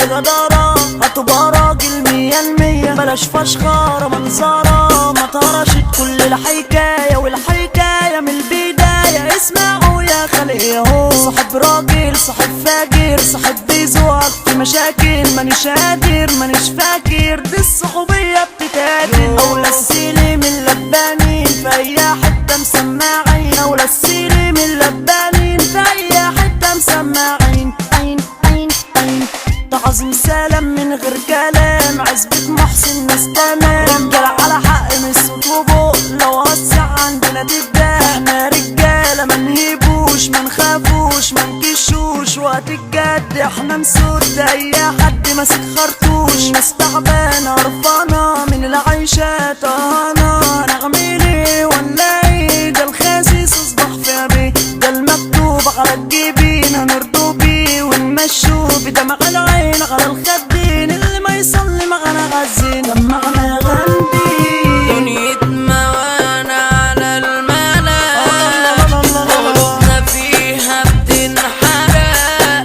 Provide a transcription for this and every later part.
بجدارة هتبقى راجل 100%. بلاش فشخارة منظرة ما طرشت كل الحكاية، والحكاية من البداية. اسمعوا يا خلق ياهو، صاحب راجل صاحب فاجر، صاحب بيزوق في مشاكل، مانيش قادر مانيش فاكر، دي الصحوبية بتتاكل. أولى السيلي من لبانين في أي حتة مسماعين، أولى السيلي من لبانين في أي حتة مسماعين. عين عين عين تعظيم سلام من غير كلام، عزبة محسن ناس تمام، رجالة على حق من الصوت وبق، لو وسع عندنا تبدأ. احنا رجالة منهبوش منخافوش منكشوش، وقت الجد احنا نسود اي حد ماسك خرطوش. ناس تعبانة قرفانة من العيشة طهانة، نعملي ولا ايه؟ ده الخاسيس اصبح في ابي، ده المكتوب على الجبين هنرضو بيه ونمشوا بدمع العين على الخدين. اللي ما يصلي معنا غزين معنا غندي. دنيتنا وانا على الملا، قلوبنا فيها بتنحرق،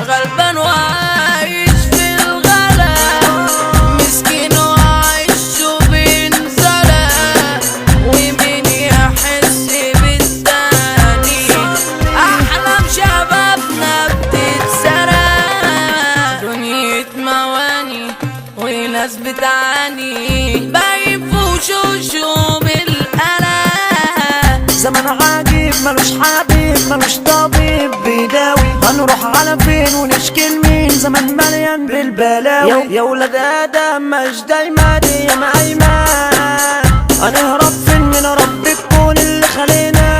غلبان وعايش في الغلا، مسكين وعايش وبينزرق، ومين يحس بالتاني؟ احلام شبابنا بتتسرق، دنيا مواني وناس بتعاني، باين في وشوشهم القلق. زمن عجيب ملوش حبيب ملوش طبيب بيداوي، هنروح على فين ونشكي لمين؟ زمن مليان بالبلاوي. يا ولاد ادم مش دايما دي يا ايمان، هنهرب فين من رب الكون اللي خلينا؟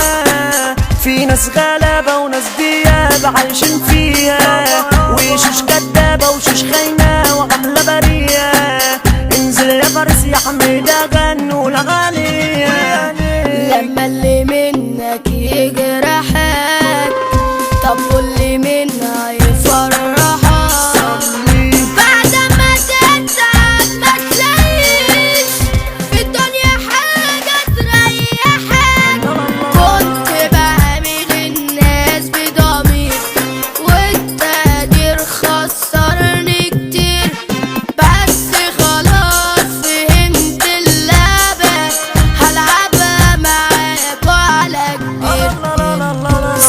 في ناس غلابة وناس دياب عايشين فيها، وشوش كدابة وشوش خاينة وعاملة برية. انزل يا فارس يا حميدة غنوا الأغاني. لما اللي منك يجرحك، طب واللي منها يفرحك. بعد ما تتعب ما تلاقيش في الدنيا حاجة تريحك. كنت بعامل الناس بضمير، والتقدير خسرني كتير، بس خلاص فهمت اللعبة، هلعبها معاك وعلى كبير.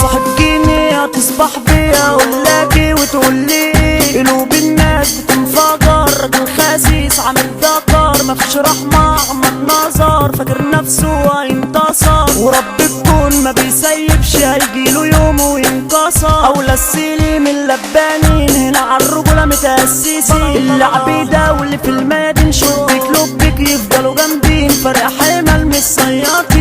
صاحب جيني تصبح بيا ولاكي وتقولي قلوب الناس بتنفجر، راجل خسيس عامل ذكر مفيش رحمة عمل نظر، فاكر نفسه هينتصر، ورب الكون ما بيسيبش هيجيله يوم وينكسر. أولى السيلي من لبانين هنا عالرجولة متأسسين، اللعب ده واللي في الميادين شبك لبك يفضلوا جامدين، فرق حمل من الصياد